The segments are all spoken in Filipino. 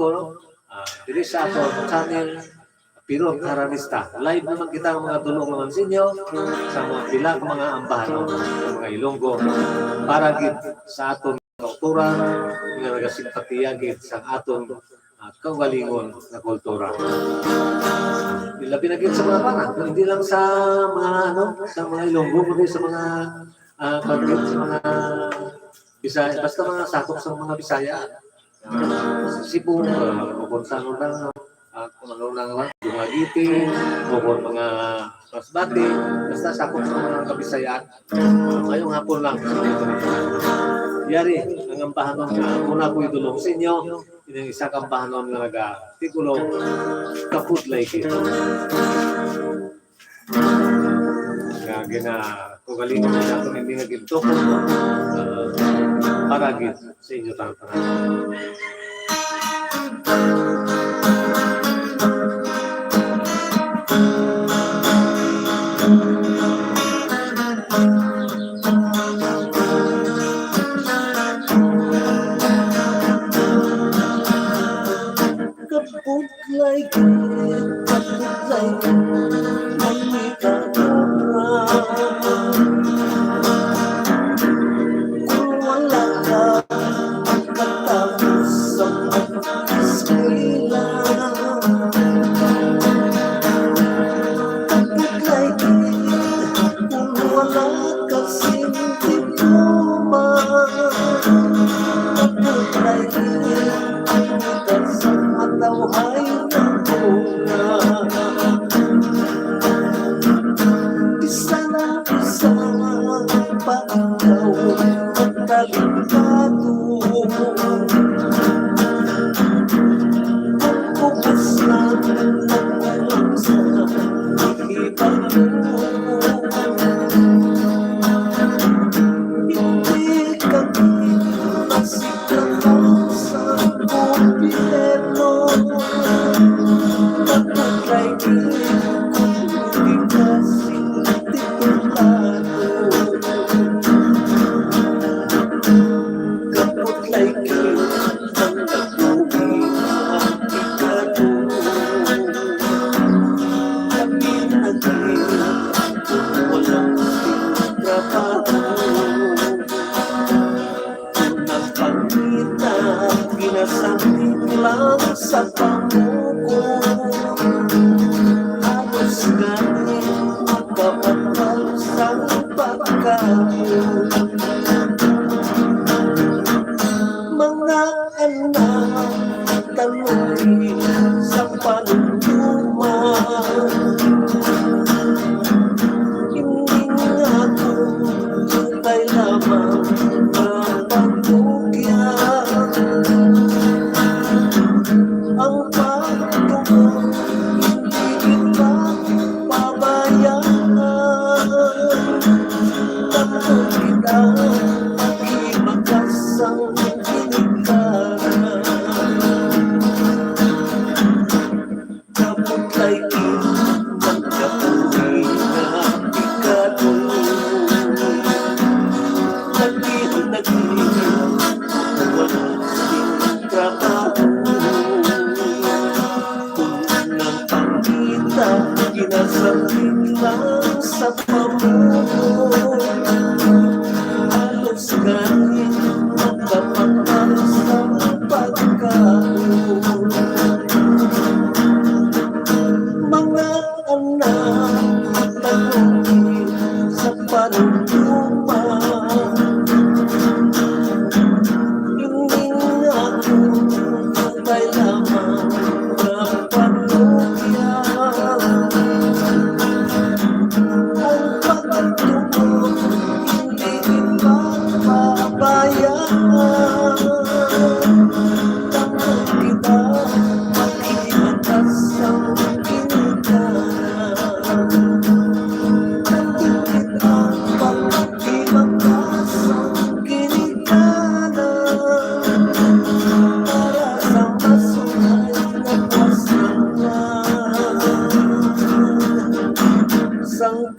ko, no? Dili sa ato channel Pirot Haranista. Live naman kita ang mga tulong naman sa inyo sa mga pila mga ambahan ng mga Ilonggo para gid sa aton kultura nga nagasimpatiya gid sa aton kaugalingon na kultura. Labi na gid sa mga pana, hindi lang sa mga sa mga Ilonggo kundi sa mga sa mga Bisaya, basta mga sakop sa mga Bisaya. Cebu, Gonzalo lang, Dumaguete, mga Masbate, basta sakop sa mga Kabisayaan. Ngayong hapon lang. Yari, ang ambahanon na muna ko itulong sa inyo, yung isang ambahanon na nag-tikulo, kapudlay kito. Kaya na, kung galing na natin hindi nag-intok, paragit sa inyo tangan. Kapudlay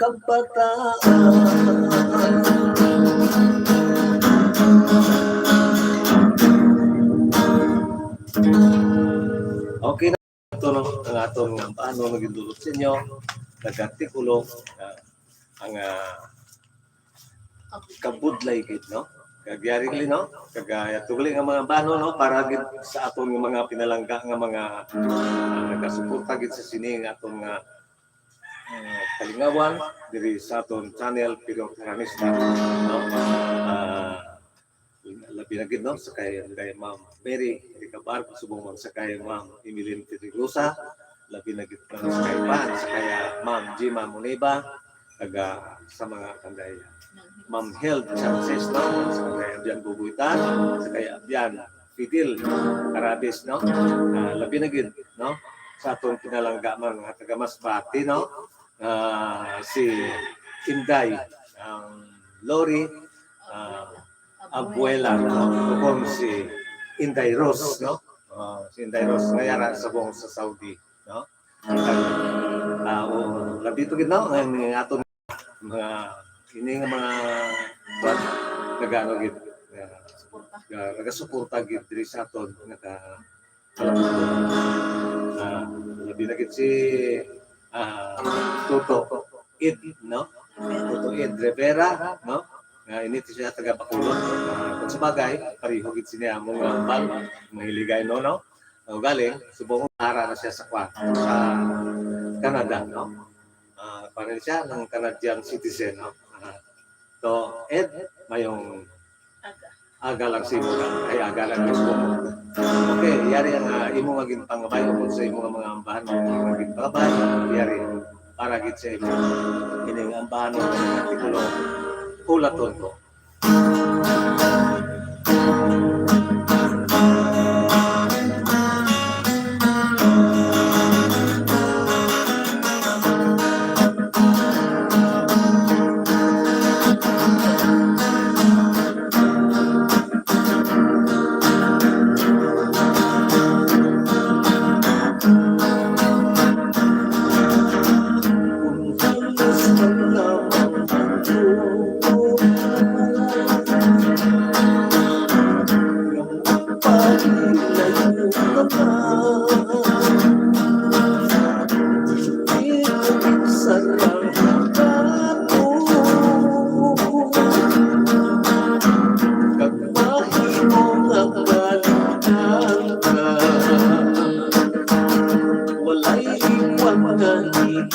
kabataan. Okay na ito no, ang atong paano nagindulot sa inyo, nag-artikulo, ang kabudlay gid no. Kagyari kali no, kagaya tugli nga mga bano no para gid sa aton nga mga pinalangga nga mga nagasuporta gid sa sini nga aton nga kalingawan diri sa aton channel Pirong Karanista no. Labi na gid no sa kay Ma'am Mary Ricabar subong man sa kay Ma'am Emilyn Titrigosa, labi na gid sa kay Pan sa kay Ma'am Jima Moneba, taga sa mga kanday Ma'am Held Chances no, sa kay Abyan Bubuitan, sa kay Abyan Fidel Carabes no. Labi na gid no sa atong pinalangga man nga taga Masbate no. Si Inday Lori Abuela no, kung si Inday Rose no. Si Inday Rose ngayara sa buong sa Saudi no. Labi to gid no ang aton mga ini nga mga nagano gid nagasuporta gid diri sa aton labi na gid si Toto Ed no, Toto Ed Rivera no, ini siya taga Bacolod. Kung sa bagay pareho gid siya among bal mahiligay no no. Galing subong ara na siya sa Canada no. Parang siya ng Canadian citizen no. So, Ed, mayong aga lang si Mura, ay aga lang mismo. Okay, yari ang imo maging pangabay o sa imo mga ambahan, maging pangabay, yari para git sa imo. Ining ambahan ng artikulo, ulaton ko. Ikaw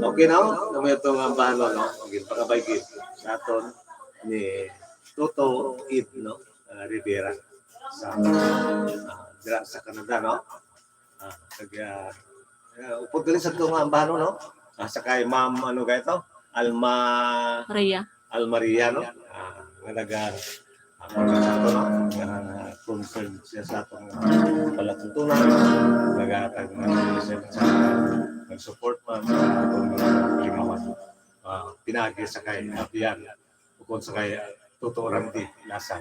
Okay na, kami itong ambahan no, maging pagkabaygit sa aton ni Toto Id, no, Rivera sa Canada, no. Upod galing sa itong ambahan no, sa kay Ma'am, ano ga ito? Almaria, no? Concerned siya sa itong palatuntunan, nag-support man sa itong lingawan. Pinagi sa kay Abian, ukon sa kay Toto Randy Lasa.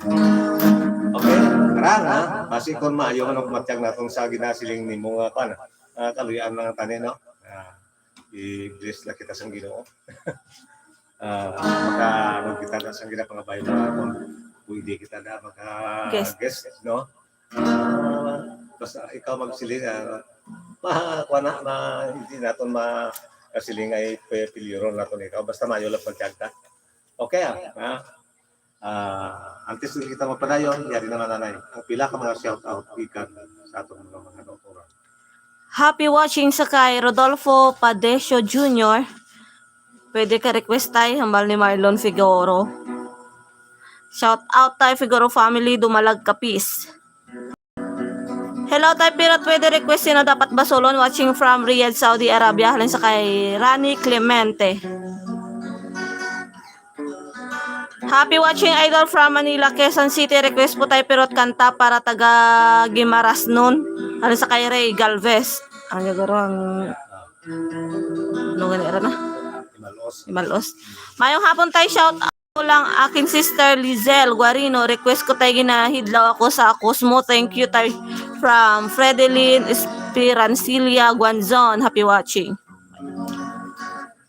Okay, karang basi kon maayo ano kumatyag natong sa ginasiling ni mga kaluyan ng tanin, no? I-bless na kita sa Ginoo. Maka kita na sa ginapangabay na kung pwede kita na maka-guest, no? Basta ikaw magsiling, kuha na, hindi natin makasiling ay pilyoron natin ikaw. Basta mayo lang pagkagta. Okay, antes kita mapadayon, yari naman nanay. Ang pila ka mga shout-out ikan sa atong mga doktora. Happy watching sa kay Rodolfo Padesio Jr. Pwede ka request tayo, hambal ni Marlon Figueroa. Shout out tayo Figueroa family, dumalag ka peace. Hello tayo Pirat, pwede request sino dapat basulon watching from Riyadh, Saudi Arabia. Halin sa kay Rani Clemente. Happy watching idol from Manila, Quezon City. Request po tayo Pirot kanta para taga Gimaras nun. Halin sa kay Ray Galvez. Ang gagaro ang ano ganira na? Imalos. Mayong hapon tayo shout out ko lang akin sister Lizelle Guarino. Request ko tayo ginahidlaw ako sa Cosmo. Thank you tayo from Fredeline Espirancilia Guanzon. Happy watching.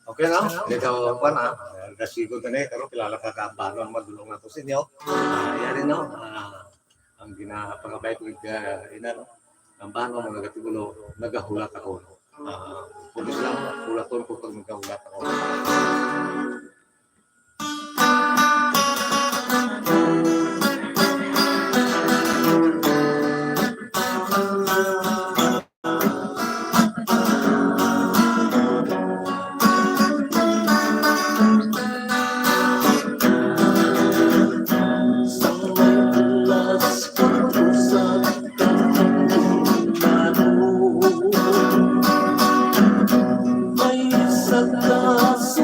Okay na? Ikaw pa na. Kasigo ka na karo kilala ka kaambano ang madulong nato sa inyo. Yari no. Ang ginapangabay ko ina no. Ang bano mga gatigulo nagahulat ako. Pulis lang, hulaton ko pag nagahulat ako. May sagdas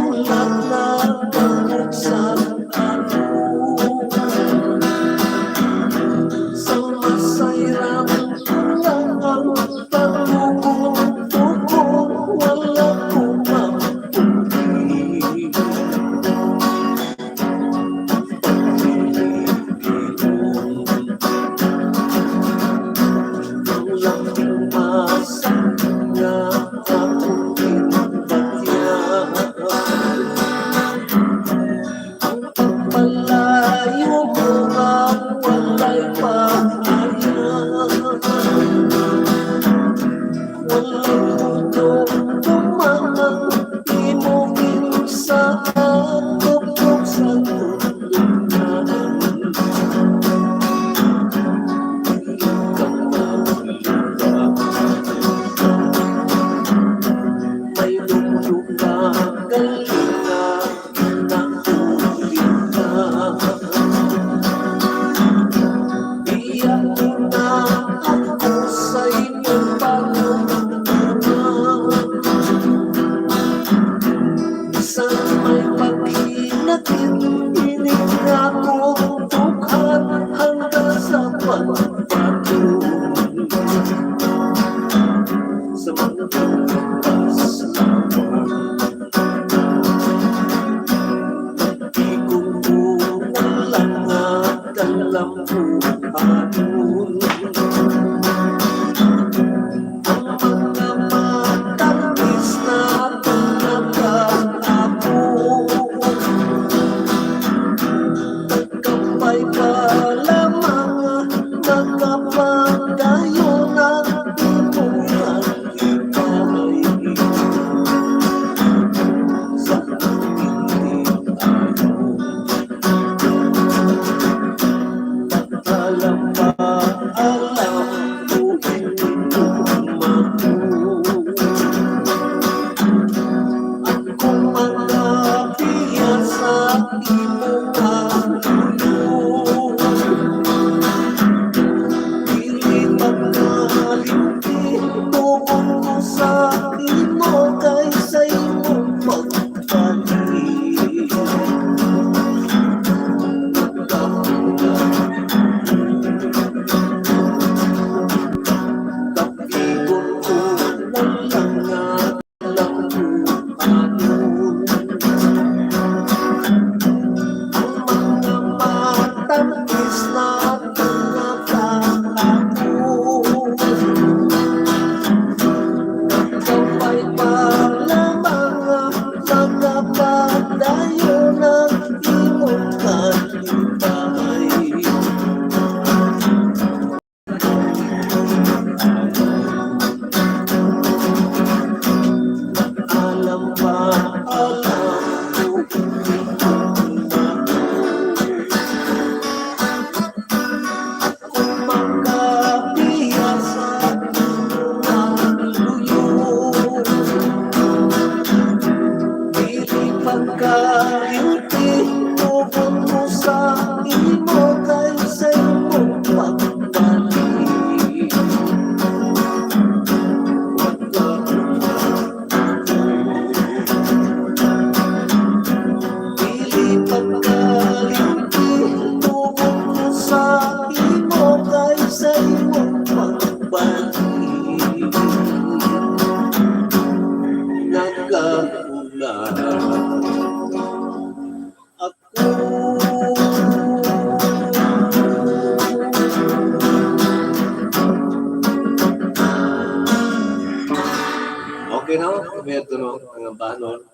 okay no? Medyo no, ang ambanon,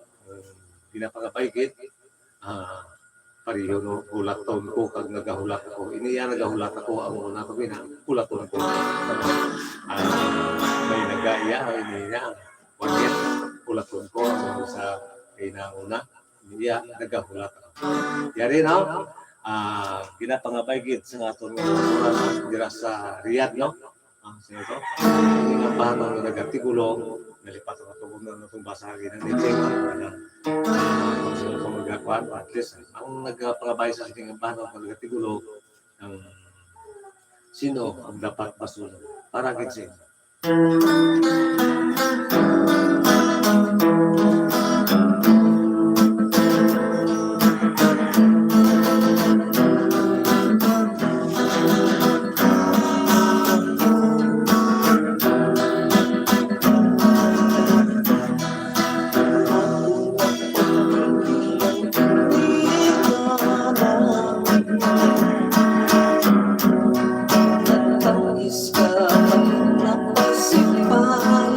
ginapangapaygit, pariyo no, hulat taon ko, kag nagahulat ako. Iniya nagahulat ako, ang una ko hulat taon ko. May nagaya, iniya, wakit, hulat taon ko, ang sa inauna, iniya nagahulat ako. Yari no, ginapangapaygit sa aton dira sa Riyadh no. Sino to? Yung ambanon na nagatigulo, nalipat ang katubunan na itong basagin ng Nitsema. Kung sino itong magkakuan, at least, ang nagpangabay sa ating ambanon na nagatigulo, ang sino ang dapat masunod. Para kinsin. Nais ka pag napasipan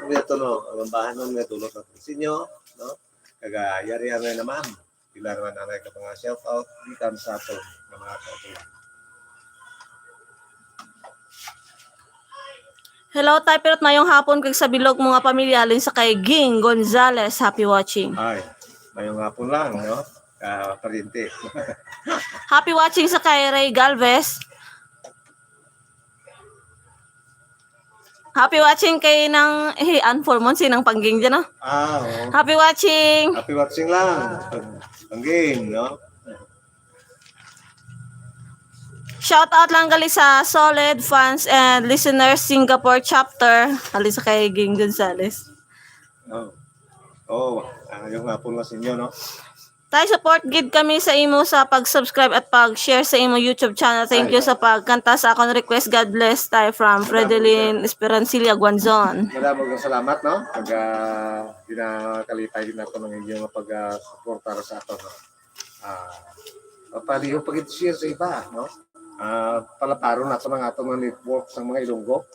kami ito, no, ang ambahan nun, may tulot natin sa inyo, no? Kagayari na naman. Pila naman nanay ka mga shout-out, ikan sa ito, ng mga kautulan. Hello, tayo pirot mayong hapon kag sa bilog mga pamilyalin sa kay Ging Gonzales. Happy watching. Ay, mayong hapon lang, no? Pariente. Happy watching sa kay Ray Galvez. Happy watching kay nang unformon sinang pangging dyan, no? Oo. Happy watching. Happy watching lang. Ang game, no? Shout out lang gali sa solid fans and listeners Singapore chapter. Hali sa kay Ging Gonzales. Yung hapon nga sa inyo, no? Tayo support gid kami sa imo sa pag-subscribe at pag-share sa imo YouTube channel. Thank you sa pagkanta sa akong request. God bless. Tayo from Fredeline Esperancilla, Guanzon. Maraming salamat, no? Pag ginakalipay din ako ng inyong pag-suporta sa ato, no? Paliho pag-share sa iba, no? Palaparo na sa mga atong network sa mga Ilonggo.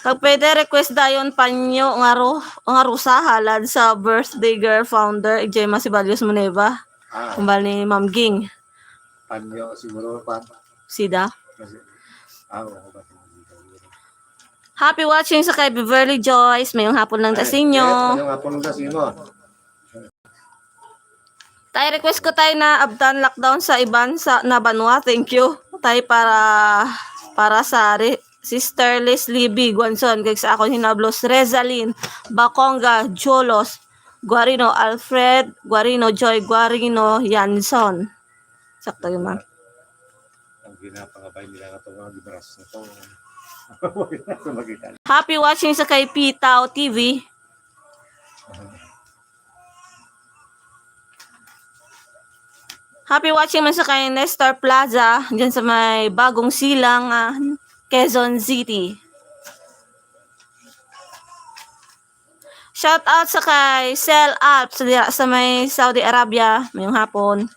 Kag pwede request dayon panyo nga rusa halad sa birthday girl founder Gemma Sibalios Moneva. Kumbal ni Ma'am Ging. Panyo siguro pa. Sida. Oo. Happy watching sa kay Beverly Joyce. Mayong hapon lang ta sa inyo. Mayong hapon lang ta sa inyo. Tayo request ko tayo na abdan lockdown sa iban sa na Banwa. Thank you. Tayo para sa Sister Leslie B. Guanzon. Kaya sa akong hinablos Rezaline, Baconga, Jolos, Guarino, Alfred, Guarino, Joy, Guarino, Yanson. Sakto yun, ma'am. Ang ginapangabay nila na ito mga gibaras na ito. Happy watching sa kay Pitaw TV. Happy watching man sa kay Nestor Plaza, dyan sa may bagong silang Quezon City. Shout out sa kay Cell Alps sa may Saudi Arabia, mayong hapon.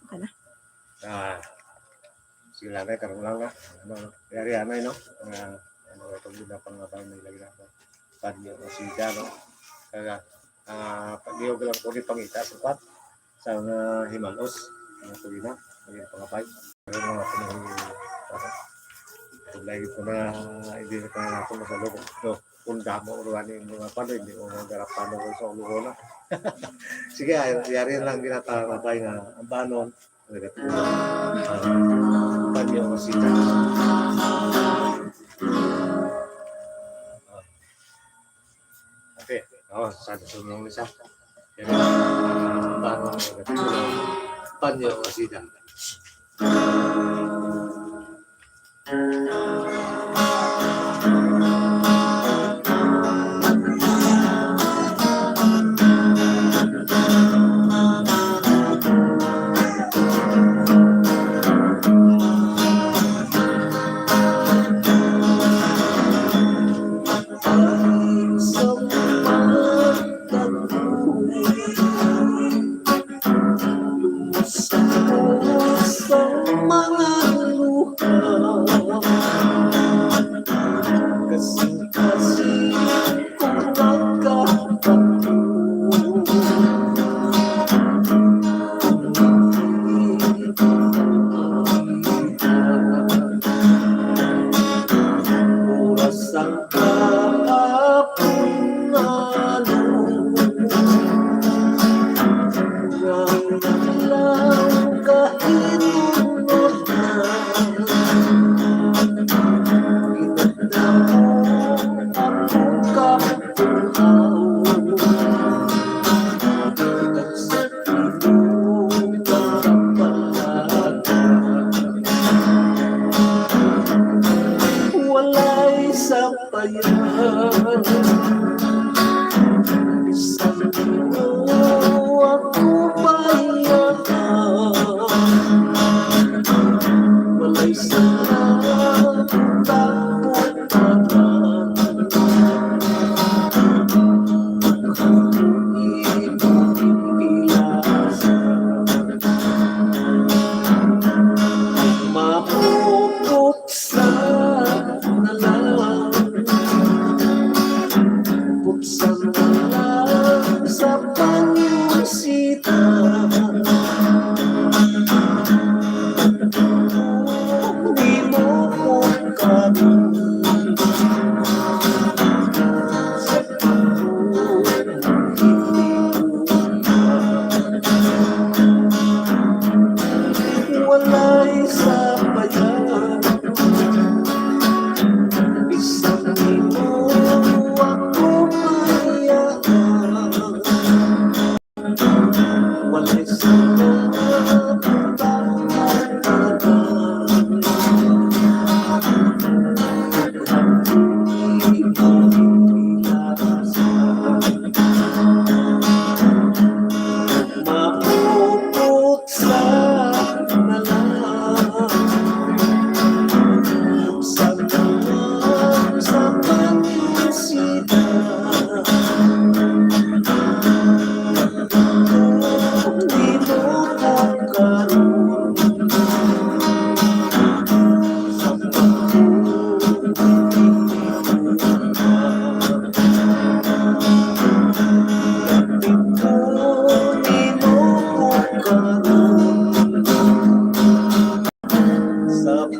Okay na. Sila na, karong lang na. Yari anay, no? Itong ginapangabay na ilagay na. Panyo o sida, no? Kaya, pag-iog lang po ni pangita sa pat sa Himalos. Mga tuloy na, maging pangapay. Pero mga panahon kung lagi ko na hindi na tayo natin masalog. No, kung damo uruan yung mga pano, hindi ko magarap pano ko sa ulo na. Sige, yari lang ginatangapay nga ang banon. Panyo o sita. Okay, sana sumong nisa. Yan ang banon. Panyo o sita.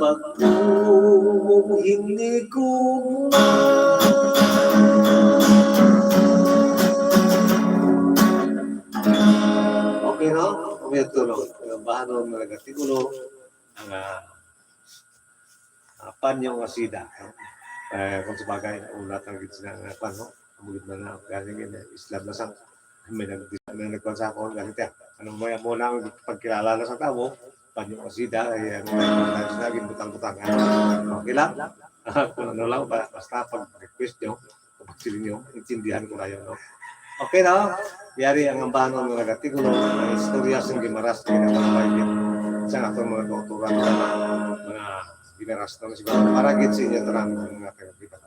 pagmumong hindi ko okay, no? Okay, tulong. Bahanon na nagatigulo ang panyong asida. Kung sabagay, ulat ang gitna ng pano, amugit na na, galing Islam na sang, may nagkwansa ako, galing tiyak. Anong muna ang pagkilala na sa tao, panyong asida, ay ano na butang-butang. Okay lang? Kung ano lang, basta pag-request nyo, kapag sila nyo, intindihan ko na yun, no? Okay na, yari ang ambanon ng nagatigulo, ang istorya sa Gimaras, kinapalabayin, sa atong mga kauturan, mga Gimaras na siguro, para git sa inyo tarang ng mga tagapitas.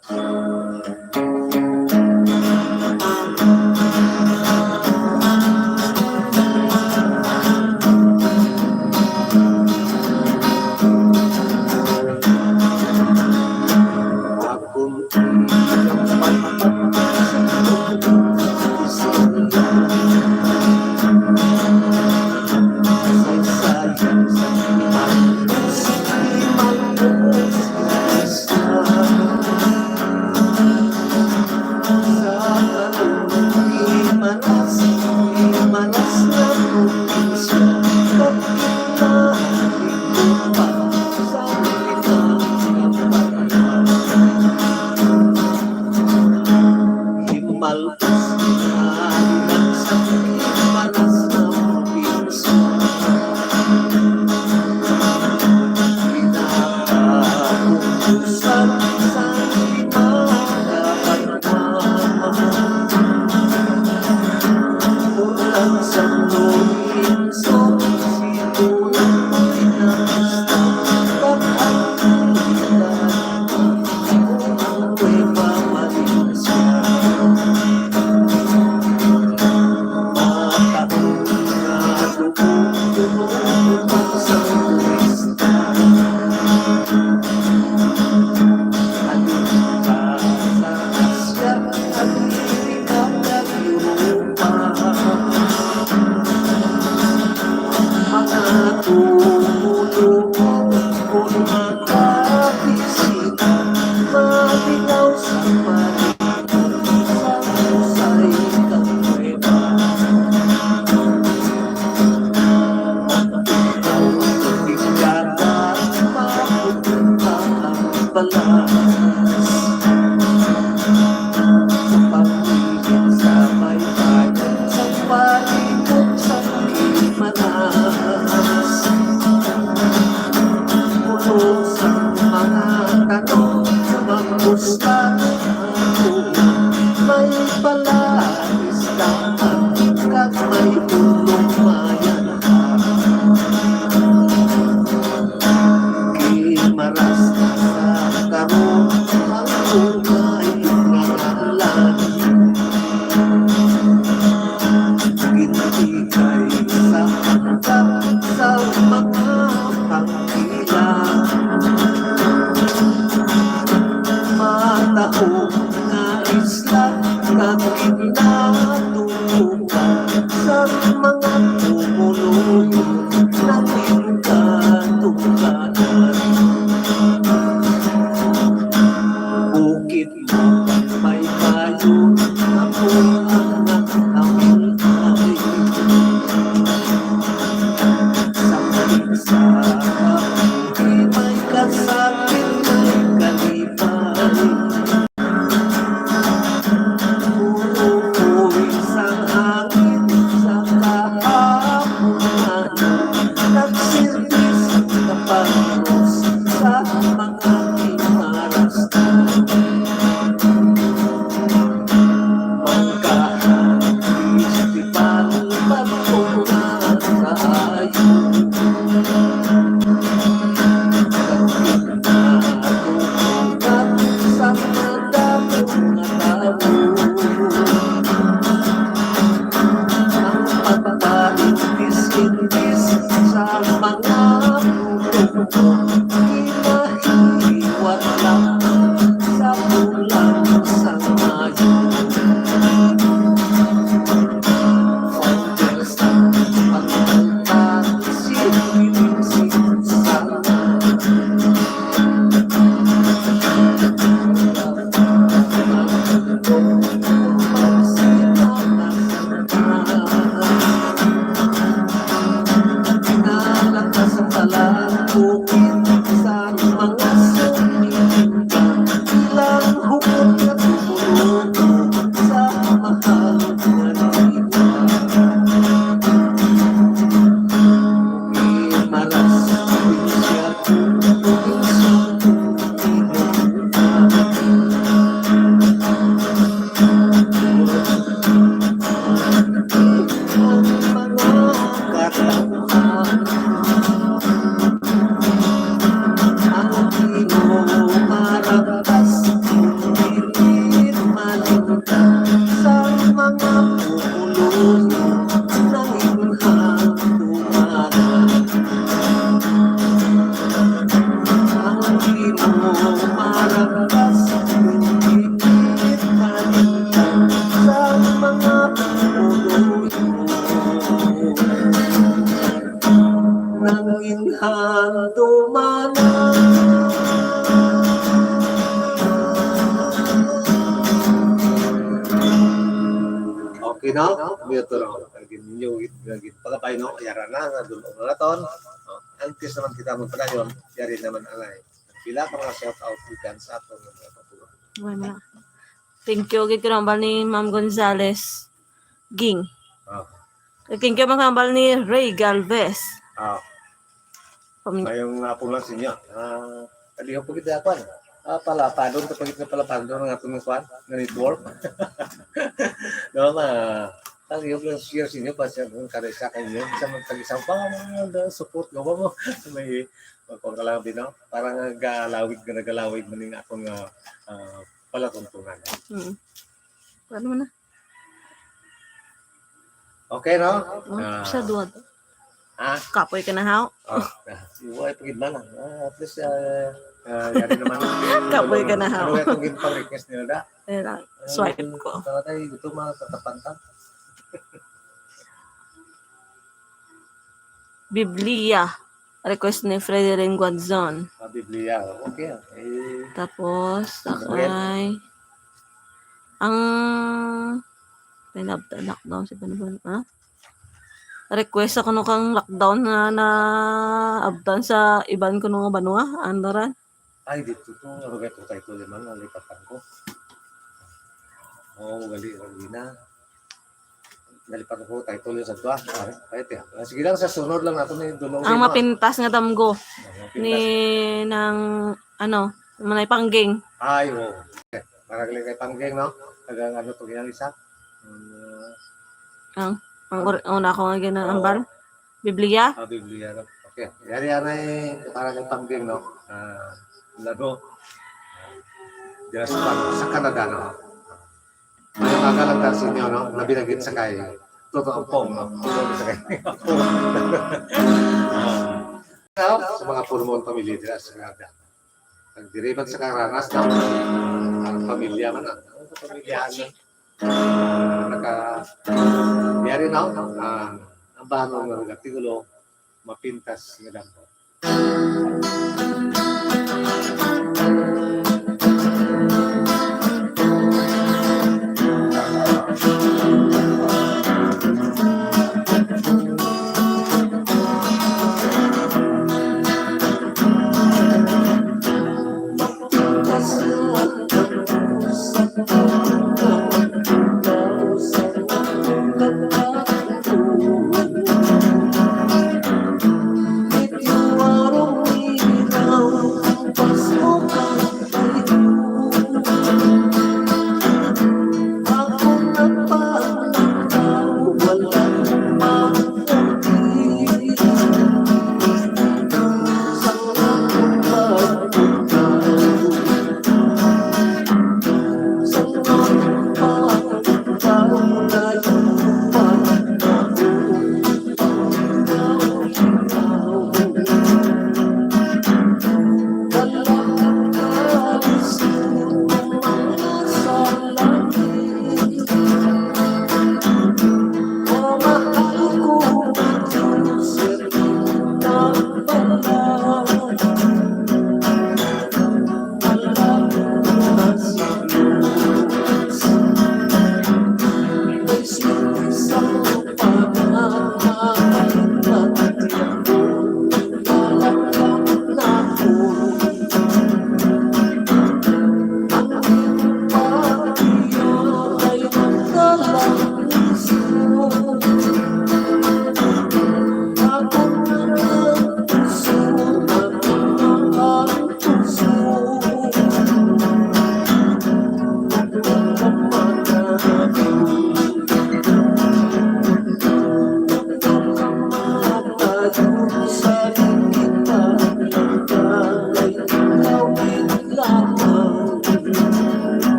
mo maragtas, pinipit balikan sa mga puno nang inhando okay na? Mito no? Lagi ninyo, lagi pagkapay no? Yara na, dulo na naton. Antes naman kita mo pala yun, yari naman alay. Pila pa nga shout out ikan sa ato ng mga kapuro. Wala. Thank you, gid kinambal ni Ma'am Gonzales. Ging. Ah, Thank you, makambal ni Ray Galvez. ah, Pam- ngayong po lang sa inyo. Kaliho po kita ako. Palapadon, kapag ito palapadon ng atong kwan, na network. No, kaliho po lang share sa inyo, pa siya kung karesa kayo. Sa magtag-isang pa, support gawa mo. May magpagkalang din, no? Parang nagalawig man yung akong palatuntungan. Paano mo na? Okay, no? Sa duwad. Ah, Kapoy ka na haw. Iway pagid man. At least yari naman. Kapoy ka na haw. Ano itong gipang-request nila da? Ayan, swipe ko. Talatay, ito mga tatapantang. Biblia. Request ni Frederick Guadzon. Biblia. Okay. Tapos, ay ang lockdown si Panaban, ha? Request ako no kang lockdown na abdan sa iban ko nga banwa, ano ran? Ay, dito to. Ano ba ito tayo naman? Nalipatan ko. Oo, gali. Na. Nalipatan ko tayo tuloy sa tuwa. Kahit sige lang, sa sunod lang natin yung dulong. Ang mapintas nga damgo ni ng manay pangging. Ay, oo. Maragli kay pangging, no? Tagang ano to ginang isa? Ang una ko nga ginaambal. Biblia. Biblia, no? Okay. Yari parang kay pangging, no? Lado. Diyas sa Canada, no? May magalang sa inyo, no? Nabinagin sa kay totoo pong, no? Totoo sa kay. Sa mga purmon pamilya dila sa Canada. Ang diriban sa karanas, no? Ang pamilya man, no? Ang pamilya, no? Yari, no? Ang bahanong nga tigulo, mapintas nga dampo.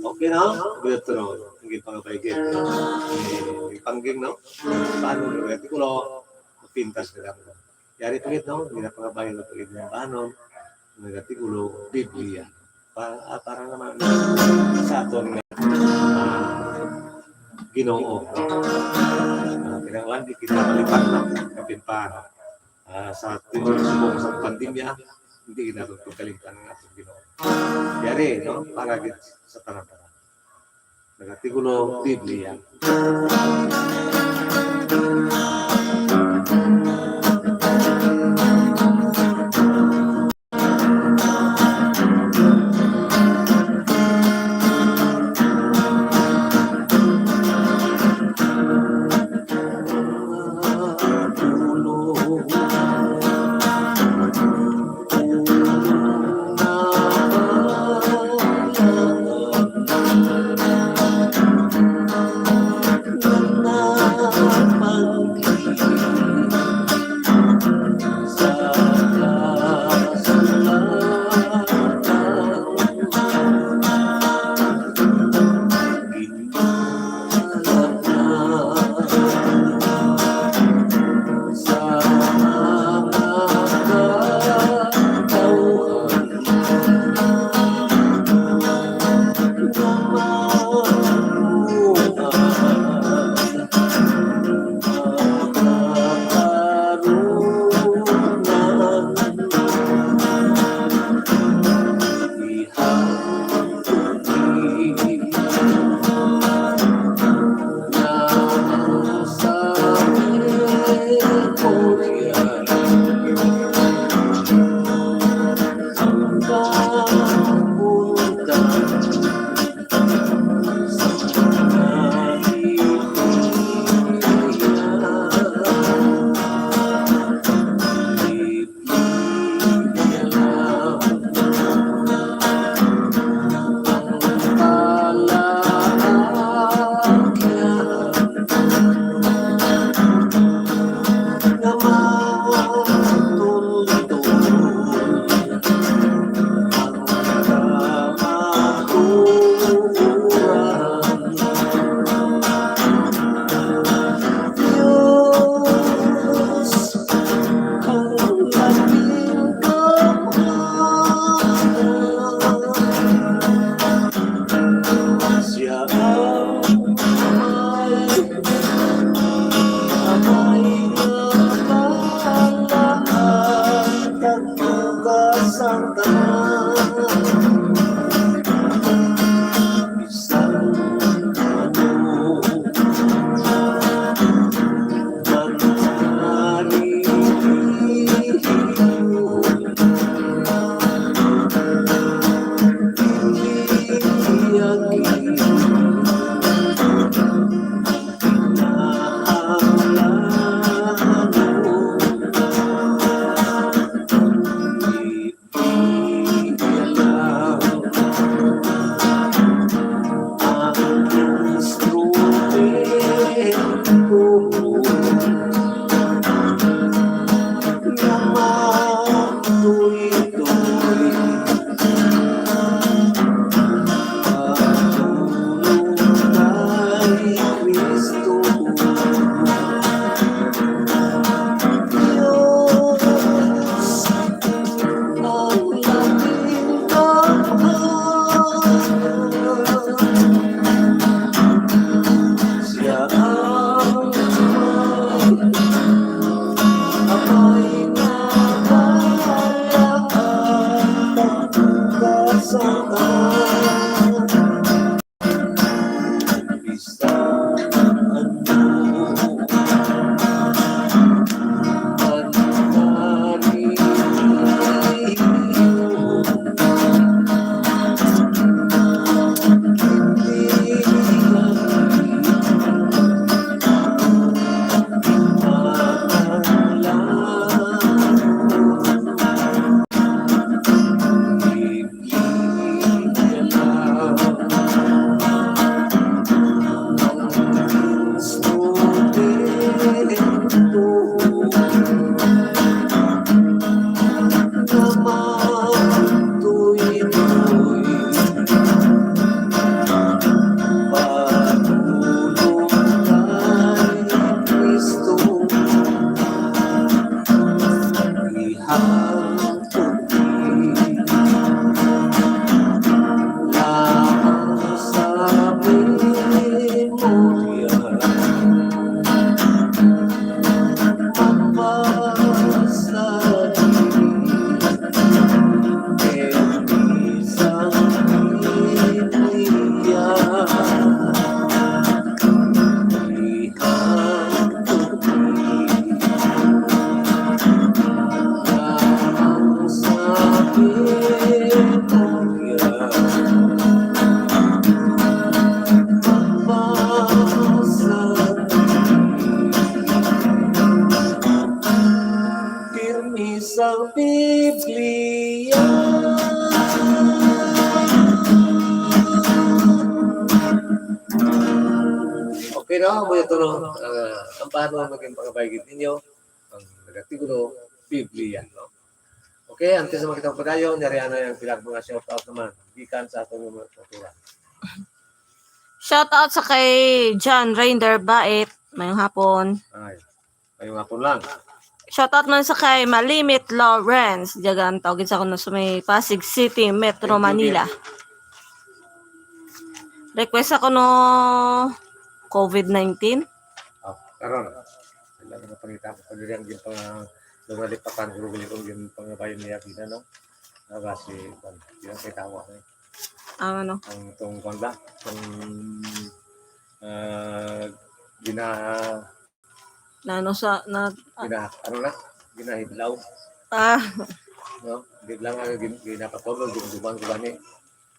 Okay na? Beto no. Hindi pa kapaigit. May pangging no? Paano no? Ito ko no. Pintas na lang. Yari pagit no? Hindi na pa kapaigit na pagit ng paano. Nagatikulo, Biblia. Para naman sa aton nga Ginoo. Kailangan di kita malipat na kapinpara. Sa subong sa pandemya, hindi kita pagkalimutan ng ating Ginoo. Yari, no? Para sa tanang-tanang. Nagatikulo, Biblia. ihang puti lamang sa memorya sa Biblia. Okay na, mo ito no, ang paano maging pangabagid ninyo, ang negatibo Biblia. No? Okay, antes na makita ko pa tayo, nariyan na yung pilag mga shout out naman. Gikan sa atong mga kultura. Shout out sa kay John Reinder Bait. Mayong hapon. Ay, ngayong hapon lang. Shoutout man sa kay Malimit Lawrence. Diyagan, tawagin sa kuno sa may Pasig City, Metro Manila. Request ako no COVID-19. Oh, karon. Wala na pangita ko pag ang yung pang lumalipatan ko yung pangabayon niya kita no. Naga si Juan. Yung kay tawa ko. Ano? Ang tong konda, tong gina Ano sa na ano na? Ginahidlaw. No? Biglang nga ginapatulog, ginubang ko gani.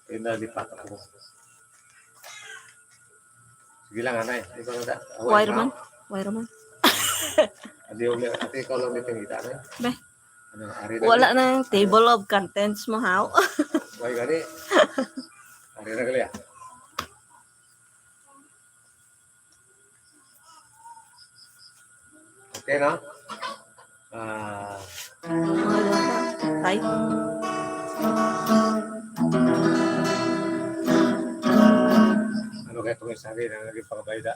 Kaya nalipat ako. Sige lang, anay. Ikaw na. Wireman? Wireman? Adi ulit. Ate, ikaw lang nito yung kita, anay. Be? Ano, ari na. Wala na yung table of contents mo, how? Why gani? Ari na gali, ah. Okay, no? Tay? Ano kaya itong sabi na naging pangbayda?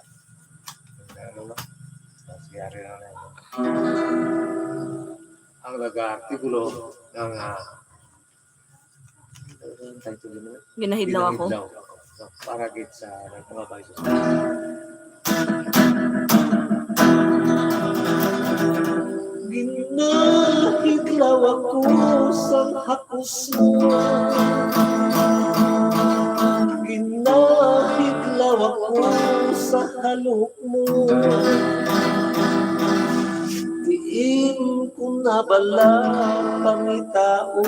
Ano ba? Siyari na lang. Ang nag-artikulo ng Ginahidlaw ako. Para git sa nagpangabay sa ginahidlaw ako sa hakos mo. Ginahidlaw ako sa halok mo. Diin ko nabala pangitao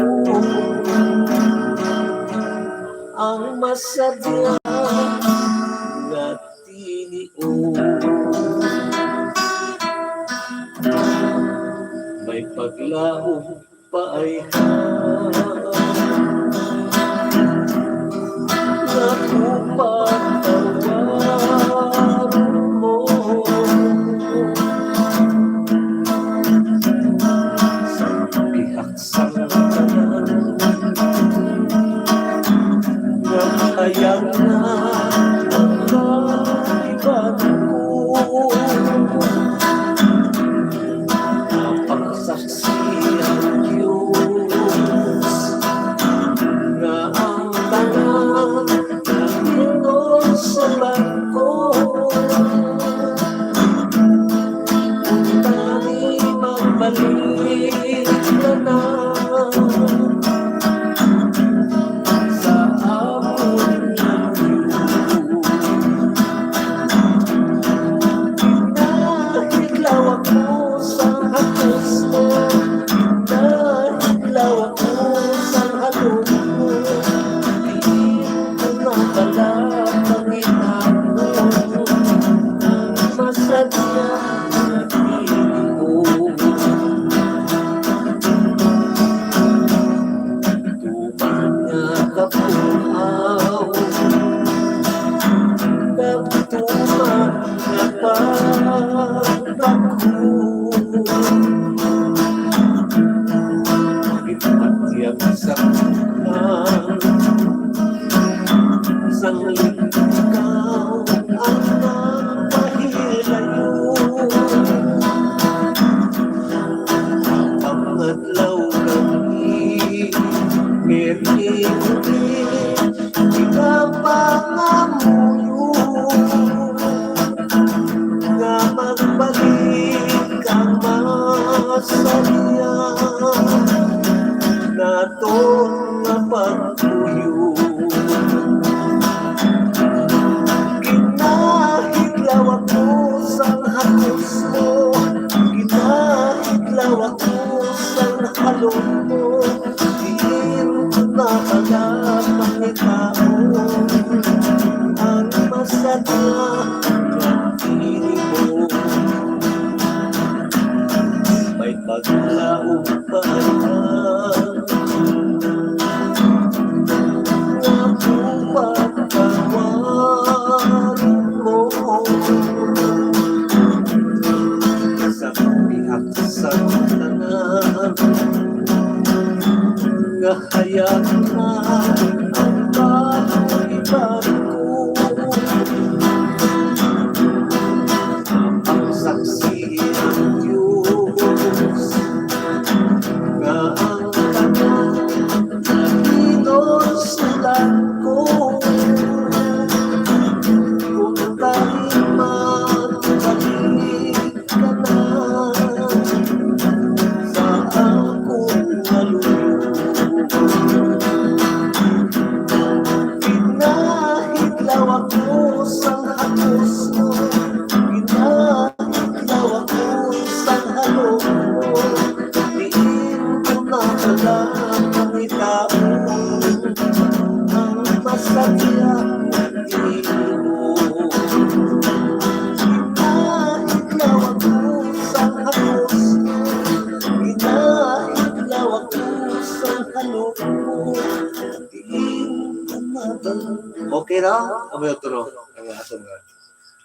ang masadya nga tinio. May paglaog pa ay nakupatawaran mo sa pihaksan na hayang na ang kaibat ko. Pagsaksihan Diyos nga ang tanang Panginoon sa bangko. Kung tayo magbalik na sa amon ng Diyos. Pinahidlaw ako sa hakos mo, pinahidlaw ako sa halong mo. Diin ko na pala Panginoon ang masadya na tinigo. Tuman nga kapuhaw, nagtuman nga pagbaku. Ipatiyag sa kulang, sang likaw ang napahilayo. Ang adlaw di ka pangamuyo nga magbalik ang masaya natong nga pagtuyo ginahiglaw ako sa halos mo ginahiglaw ako sa halong mo diin ko na pala pangitaon ang masaya ng pili mo may paglaong bayan na pumatawarin mo sa pihak sa tanan nga hayag na ang pag-ibig ko ang saksi ng Diyos nga ang tanan na inusulat ko kung dahil man balik ka na sa akong naluyo ginahiglaw ako sa hapos mo ginahiglaw ako sa halong mo diin ko na pala ang itaon ang masaya ng tingin mo ginahiglaw ako sa hapos mo ginahiglaw ako sa halong mo diin ko na pala. Okay na? Ang mga tuno ang atong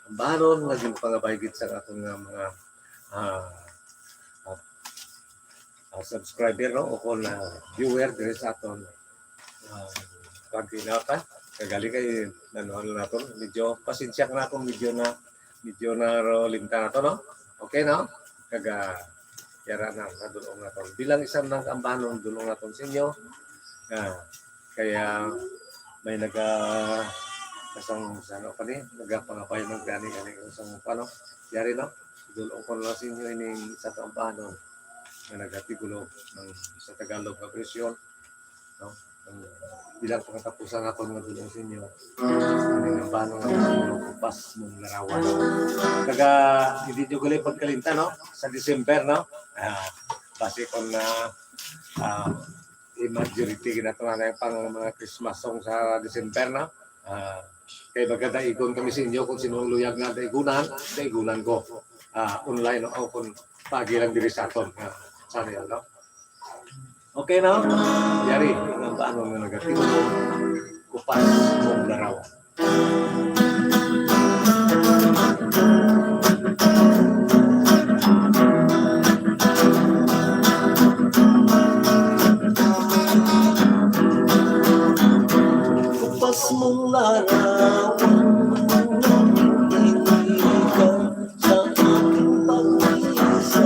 ang banon naging pangabaygit sa atong mga subscriber no o kung viewer dire sa aton pagtinapa kagali kay nanood naton medyo pasensya na akong medyo na rolling ta nato no okay no kaga yara na nadulong naton bilang isang nang ambanon dulong naton sa inyo kaya may kasang ano pa ni nagapangapay ng gani kasang paano yari no dulong ko na sa inyo ining sa ambanon na nagatigulo ng sa Tagalog na presyon no bilang pagkatapusan natin ng dulong sa inyo ng banong kupas mong larawan kaga hindi nyo gali pagkalinta no sa December no base kung na majority ginatuwa na yung pang mga Christmas song sa December no kay maganda ikon kami sa inyo kung sinong luyag na daigunan ko online o kung pagi lang diri sa aton sana yan no okay na yari ang paano nga negatibo kupas mong larawan kupas mong larawan hindi ka sa aking pag-isa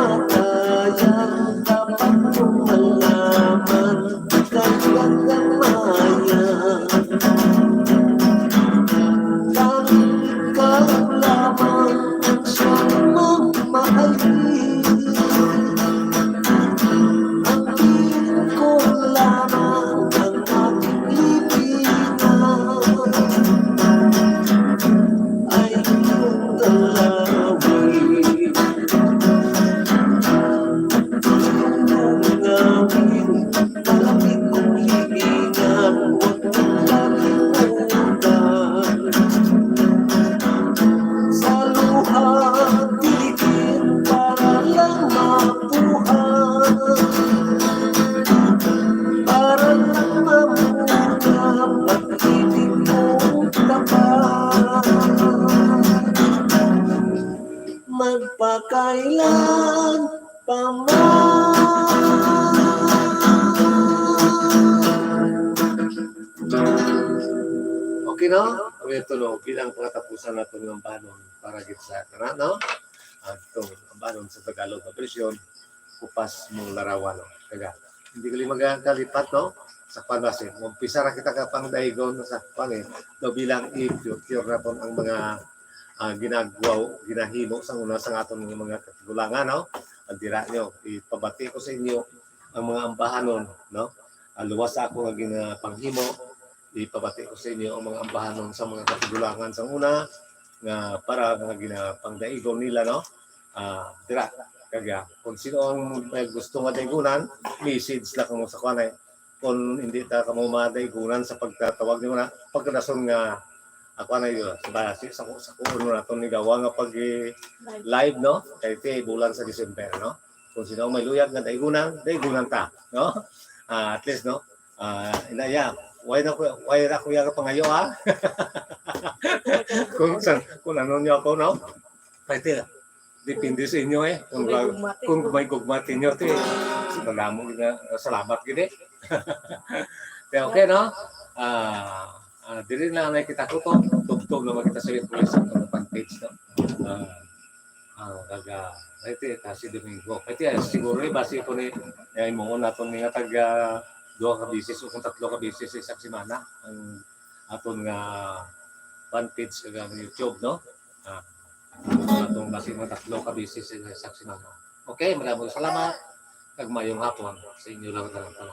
kamatayang dapat mong malaman, kanyang gamayan. Tanging ikaw lamang ang siyang magmahalin. Ang piling ko lamang ang aking libingan, ay iyong dalawin. Iyong ngawin, malapit kong hiningan, huwag mong kalimutan. Sa luha tiligin para lang mabuhay, para lang mamunga pag-ibig mong tapat. Magpakailan pa okay, no? Ito, no? Bilang pangatapusan na ito ng banon para git sa kanan, no? At itong banon sa Tagalog na presyon, kupas mong larawan, no? Kaya, hindi ko magkalipat, no? Sa panasin. Umpisa na kita kapang daigon sa pangit, no? Bilang i-cure na po ang mga ginagawa, ginahimo sa una sa aton ng mga katigulangan, no? Ang dira nyo, ipabati ko sa inyo ang mga ambahanon, no? Luwas ako ang ginapanghimo, ipabati ko sa inyo ang mga ambahanon sa mga katigulangan sa una, nga para nga ginapangdaigon nila, no? Dira, kaya, kung sino ang may gusto nga daigunan, message na kamo sa kanay. Kung hindi ta kamo madaigunan sa pagtatawag nyo na, pagkadason nga ako na yun, sa kuno na ito ni Gawa nga pag-live, no? Kaya ito bulan sa December, no? Kung sino may luyag nga daigunan ta, no? At least, no? Inaya, why na kuya ka pangayo, ha? kung ano nyo ako, no? Kaya ito, depende sa inyo, eh. Kung may gugmati nyo, ito, salamat, gini. Kaya okay, no? Dili na nakita ko to, tugtog na makita sa YouTube sa fan page, no? Ito, kasi Domingo. Ito, siguro, basi ko ni, mo na ito nga taga 2 ka bisis o kung 3 ka bisis sa semana ang aton nga fan page sa YouTube, no? Atong basi mo 3 ka bisis sa semana. Okay, maraming salamat. Kag mayong hapon sa inyo lang talaga.